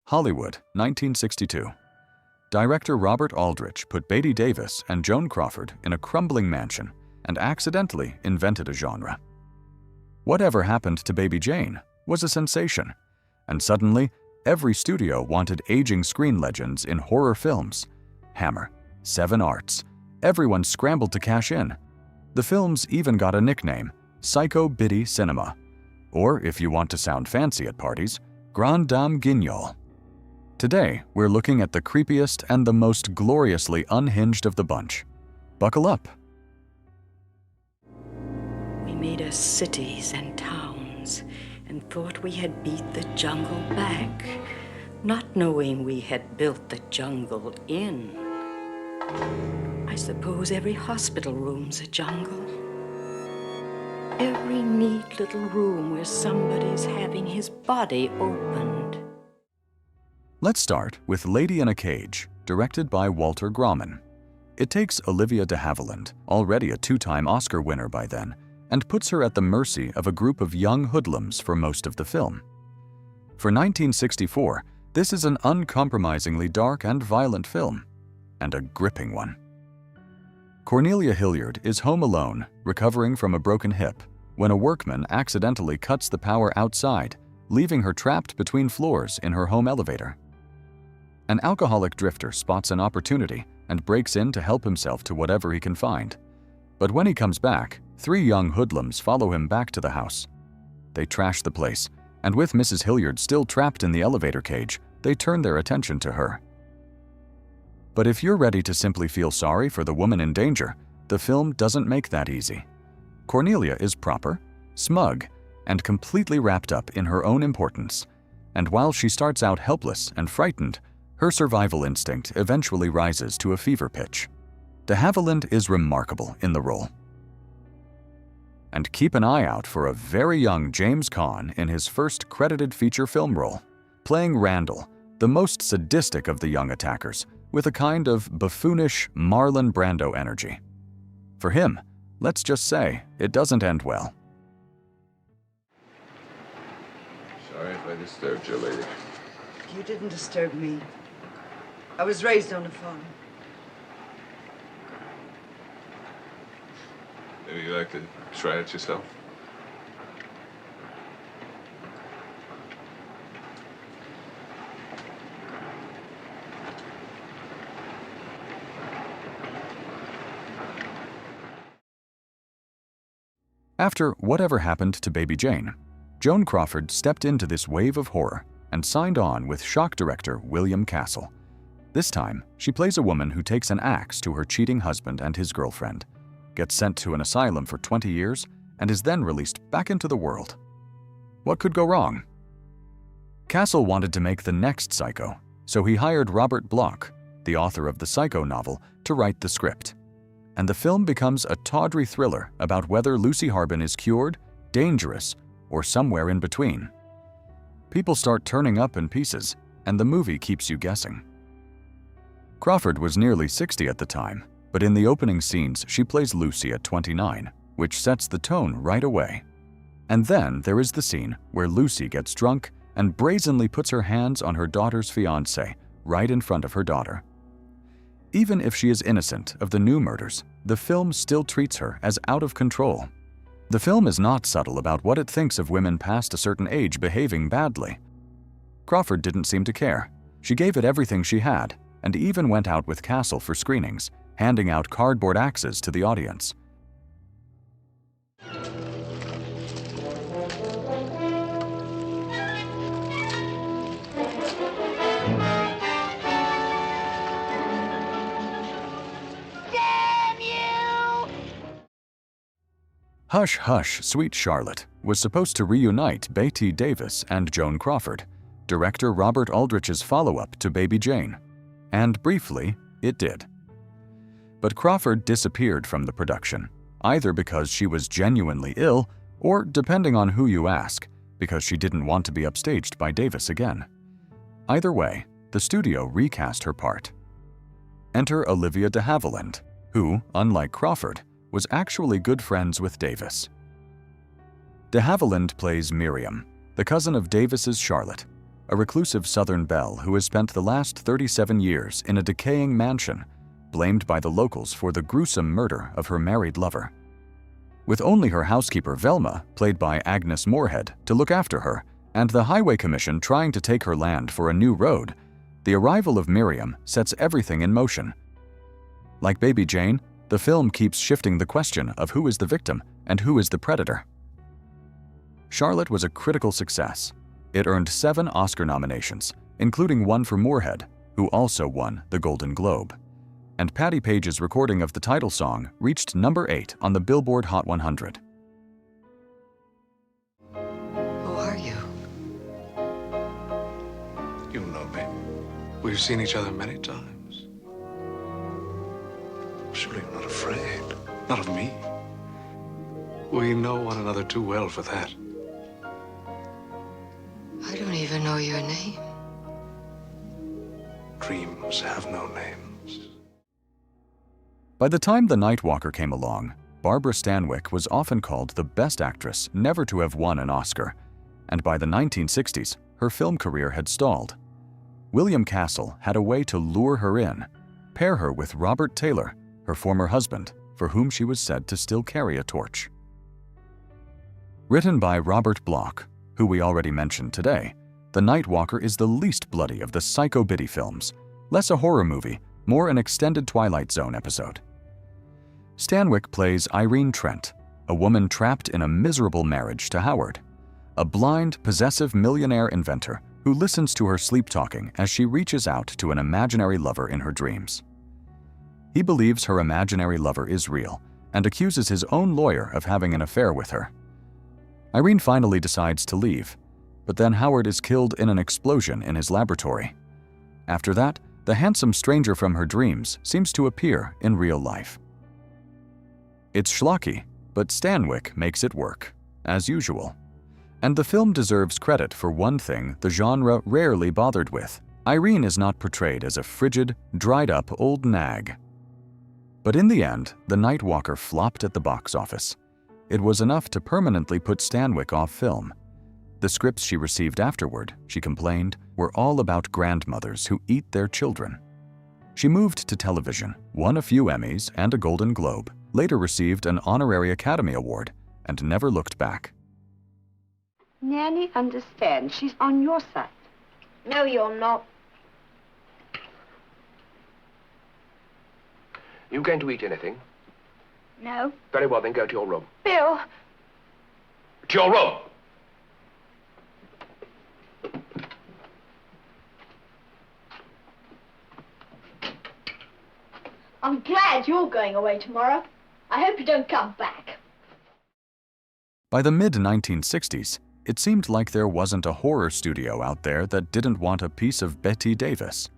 Hollywood, 1962. Director Robert Aldrich put Bette Davis and Joan Crawford in a crumbling mansion and accidentally invented a genre. Whatever Happened to Baby Jane was a sensation, and suddenly every studio wanted aging screen legends in horror films. Hammer, Seven Arts, everyone scrambled to cash in. The films even got a nickname, Psycho-Biddy Cinema, or if you want to sound fancy at parties, Grande Dame Guignol. Today, we're looking at the creepiest and the most gloriously unhinged of the bunch. Buckle up. We made us cities and towns and thought we had beat the jungle back, not knowing we had built the jungle in. I suppose every hospital room's a jungle. Every neat little room where somebody's having his body opened. Let's start with Lady in a Cage, directed by Walter Grauman. It takes Olivia de Havilland, already a two-time Oscar winner by then, and puts her at the mercy of a group of young hoodlums for most of the film. For 1964, this is an uncompromisingly dark and violent film, and a gripping one. Cornelia Hilliard is home alone, recovering from a broken hip, when a workman accidentally cuts the power outside, leaving her trapped between floors in her home elevator. An alcoholic drifter spots an opportunity and breaks in to help himself to whatever he can find. But when he comes back, three young hoodlums follow him back to the house. They trash the place, and with Mrs. Hilliard still trapped in the elevator cage, they turn their attention to her. But if you're ready to simply feel sorry for the woman in danger, the film doesn't make that easy. Cornelia is proper, smug, and completely wrapped up in her own importance. And while she starts out helpless and frightened, her survival instinct eventually rises to a fever pitch. De Havilland is remarkable in the role. And keep an eye out for a very young James Caan in his first credited feature film role, playing Randall, the most sadistic of the young attackers, with a kind of buffoonish Marlon Brando energy. For him, let's just say, it doesn't end well. Sorry if I disturbed you, lady. You didn't disturb me. I was raised on a farm. Maybe you like to try it yourself? After Whatever Happened to Baby Jane, Joan Crawford stepped into this wave of horror and signed on with shock director William Castle. This time, she plays a woman who takes an axe to her cheating husband and his girlfriend, gets sent to an asylum for 20 years, and is then released back into the world. What could go wrong? Castle wanted to make the next Psycho, so he hired Robert Bloch, the author of the Psycho novel, to write the script. And the film becomes a tawdry thriller about whether Lucy Harbin is cured, dangerous, or somewhere in between. People start turning up in pieces, and the movie keeps you guessing. Crawford was nearly 60 at the time, but in the opening scenes she plays Lucy at 29, which sets the tone right away. And then there is the scene where Lucy gets drunk and brazenly puts her hands on her daughter's fiancé right in front of her daughter. Even if she is innocent of the new murders, the film still treats her as out of control. The film is not subtle about what it thinks of women past a certain age behaving badly. Crawford didn't seem to care. She gave it everything she had, and even went out with Castle for screenings, handing out cardboard axes to the audience. Hush Hush, Sweet Charlotte was supposed to reunite Bette Davis and Joan Crawford, director Robert Aldrich's follow-up to Baby Jane. And briefly, it did. But Crawford disappeared from the production, either because she was genuinely ill or, depending on who you ask, because she didn't want to be upstaged by Davis again. Either way, the studio recast her part. Enter Olivia de Havilland, who, unlike Crawford, was actually good friends with Davis. De Havilland plays Miriam, the cousin of Davis's Charlotte, a reclusive Southern belle who has spent the last 37 years in a decaying mansion, blamed by the locals for the gruesome murder of her married lover. With only her housekeeper Velma, played by Agnes Moorehead, to look after her, and the Highway Commission trying to take her land for a new road, the arrival of Miriam sets everything in motion. Like Baby Jane, the film keeps shifting the question of who is the victim and who is the predator. Charlotte was a critical success. It earned 7 Oscar nominations, including one for Moorehead, who also won the Golden Globe. And Patti Page's recording of the title song reached number 8 on the Billboard Hot 100. Who are you? You know me. We've seen each other many times. Surely you're not afraid. Not of me. We know one another too well for that. I don't even know your name. Dreams have no names. By the time The Night Walker came along, Barbara Stanwyck was often called the best actress never to have won an Oscar, and by the 1960s, her film career had stalled. William Castle had a way to lure her in, pair her with Robert Taylor, her former husband, for whom she was said to still carry a torch. Written by Robert Bloch, who we already mentioned today, The Night Walker is the least bloody of the Psycho-Biddy films, less a horror movie, more an extended Twilight Zone episode. Stanwyck plays Irene Trent, a woman trapped in a miserable marriage to Howard, a blind, possessive millionaire inventor who listens to her sleep-talking as she reaches out to an imaginary lover in her dreams. He believes her imaginary lover is real and accuses his own lawyer of having an affair with her. Irene finally decides to leave, but then Howard is killed in an explosion in his laboratory. After that, the handsome stranger from her dreams seems to appear in real life. It's schlocky, but Stanwyck makes it work, as usual. And the film deserves credit for one thing the genre rarely bothered with. Irene is not portrayed as a frigid, dried-up old nag. But in the end, The Night Walker flopped at the box office. It was enough to permanently put Stanwyck off film. The scripts she received afterward, she complained, were all about grandmothers who eat their children. She moved to television, won a few Emmys and a Golden Globe, later received an honorary Academy Award, and never looked back. Nanny understands. She's on your side. No, you're not. You going to eat anything? No. Very well, then go to your room. Bill! To your room! I'm glad you're going away tomorrow. I hope you don't come back. By the mid-1960s, it seemed like there wasn't a horror studio out there that didn't want a piece of Bette Davis.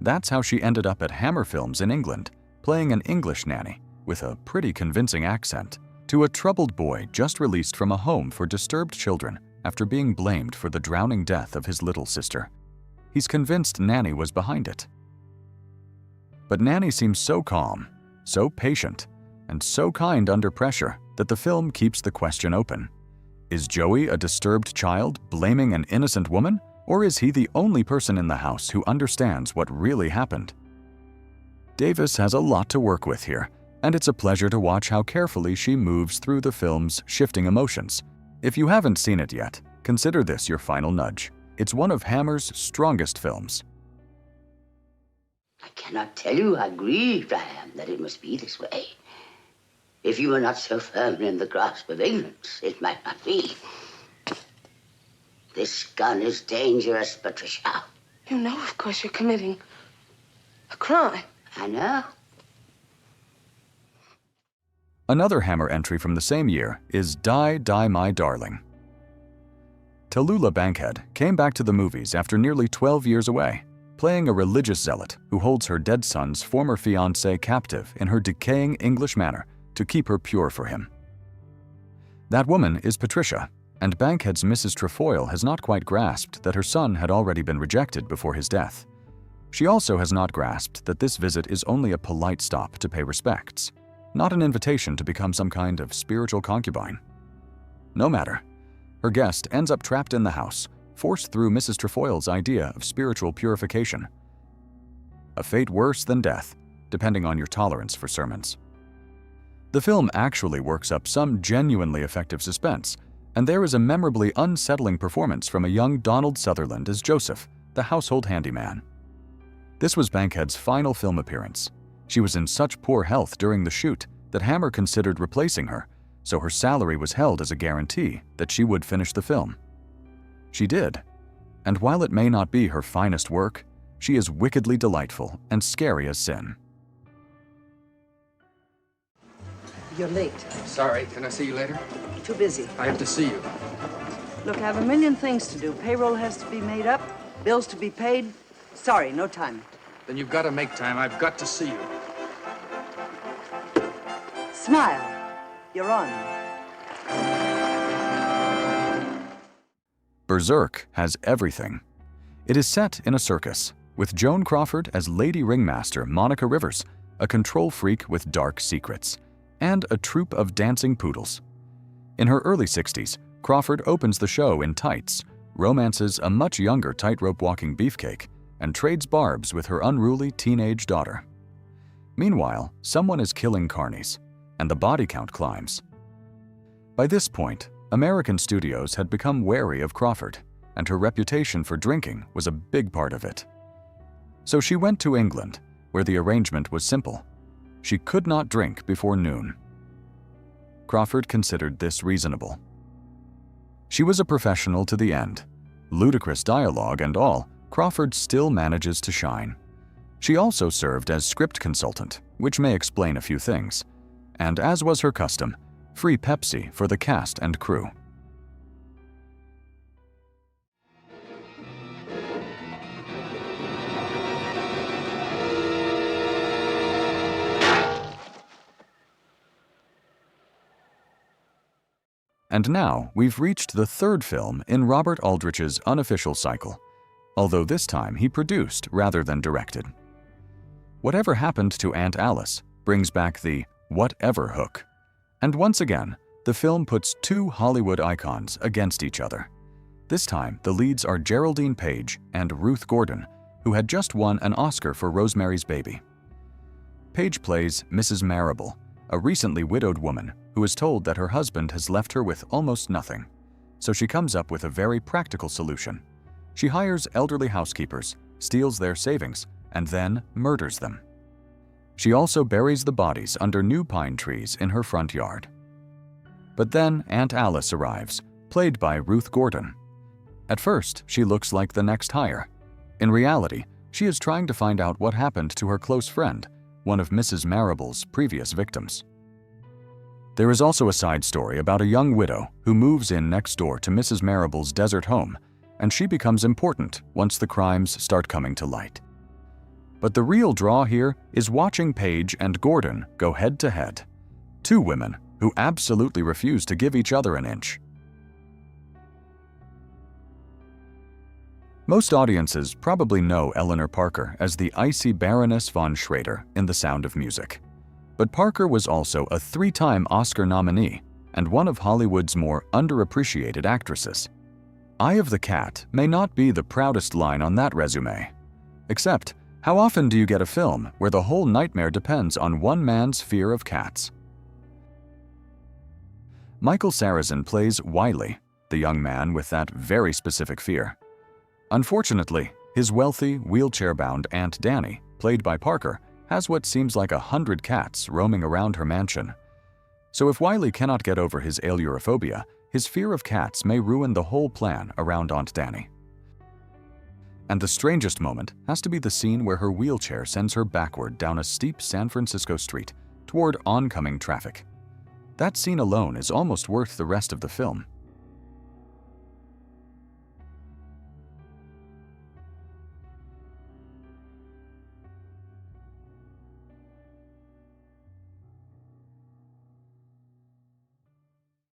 That's how she ended up at Hammer Films in England, playing an English nanny with a pretty convincing accent to a troubled boy just released from a home for disturbed children after being blamed for the drowning death of his little sister. He's convinced Nanny was behind it. But Nanny seems so calm, so patient, and so kind under pressure that the film keeps the question open. Is Joey a disturbed child blaming an innocent woman, or is he the only person in the house who understands what really happened? Davis has a lot to work with here, and it's a pleasure to watch how carefully she moves through the film's shifting emotions. If you haven't seen it yet, consider this your final nudge. It's one of Hammer's strongest films. I cannot tell you how grieved I am that it must be this way. If you were not so firmly in the grasp of ignorance, it might not be. This gun is dangerous, Patricia. You know, of course, you're committing a crime. I know. Another Hammer entry from the same year is Die, Die, My Darling. Tallulah Bankhead came back to the movies after nearly 12 years away, playing a religious zealot who holds her dead son's former fiancé captive in her decaying English manner to keep her pure for him. That woman is Patricia, and Bankhead's Mrs. Trefoil has not quite grasped that her son had already been rejected before his death. She also has not grasped that this visit is only a polite stop to pay respects, not an invitation to become some kind of spiritual concubine. No matter. Her guest ends up trapped in the house, forced through Mrs. Trefoil's idea of spiritual purification. A fate worse than death, depending on your tolerance for sermons. The film actually works up some genuinely effective suspense, and there is a memorably unsettling performance from a young Donald Sutherland as Joseph, the household handyman. This was Bankhead's final film appearance. She was in such poor health during the shoot that Hammer considered replacing her, so her salary was held as a guarantee that she would finish the film. She did, and while it may not be her finest work, she is wickedly delightful and scary as sin. You're late. Sorry, can I see you later? Too busy. I have to see you. Look, I have a million things to do. Payroll has to be made up, bills to be paid. Sorry, no time. Then you've got to make time. I've got to see you. Smile. You're on. Berserk has everything. It is set in a circus, with Joan Crawford as Lady Ringmaster Monica Rivers, a control freak with dark secrets, and a troupe of dancing poodles. In her early 60s, Crawford opens the show in tights, romances a much younger tightrope walking beefcake, and trades barbs with her unruly teenage daughter. Meanwhile, someone is killing carnies, and the body count climbs. By this point, American studios had become wary of Crawford, and her reputation for drinking was a big part of it. So she went to England, where the arrangement was simple. She could not drink before noon. Crawford considered this reasonable. She was a professional to the end. Ludicrous dialogue and all, Crawford still manages to shine. She also served as script consultant, which may explain a few things, and as was her custom, free Pepsi for the cast and crew. And now we've reached the third film in Robert Aldrich's unofficial cycle, although this time he produced rather than directed. Whatever Happened to Aunt Alice brings back the whatever hook. And once again, the film puts two Hollywood icons against each other. This time, the leads are Geraldine Page and Ruth Gordon, who had just won an Oscar for Rosemary's Baby. Page plays Mrs. Marrable, a recently widowed woman who is told that her husband has left her with almost nothing. So she comes up with a very practical solution. She hires elderly housekeepers, steals their savings, and then murders them. She also buries the bodies under new pine trees in her front yard. But then Aunt Alice arrives, played by Ruth Gordon. At first, she looks like the next hire. In reality, she is trying to find out what happened to her close friend, one of Mrs. Marrable's previous victims. There is also a side story about a young widow who moves in next door to Mrs. Marrable's desert home, and she becomes important once the crimes start coming to light. But the real draw here is watching Page and Gordon go head-to-head. Two women who absolutely refuse to give each other an inch. Most audiences probably know Eleanor Parker as the icy Baroness von Schrader in The Sound of Music. But Parker was also a 3-time Oscar nominee and one of Hollywood's more underappreciated actresses. Eye of the Cat may not be the proudest line on that resume. Except, how often do you get a film where the whole nightmare depends on one man's fear of cats? Michael Sarrazin plays Wiley, the young man with that very specific fear. Unfortunately, his wealthy, wheelchair-bound Aunt Danny, played by Parker, has what seems like 100 cats roaming around her mansion. So if Wiley cannot get over his aleurophobia, his fear of cats may ruin the whole plan around Aunt Danny. And the strangest moment has to be the scene where her wheelchair sends her backward down a steep San Francisco street toward oncoming traffic. That scene alone is almost worth the rest of the film.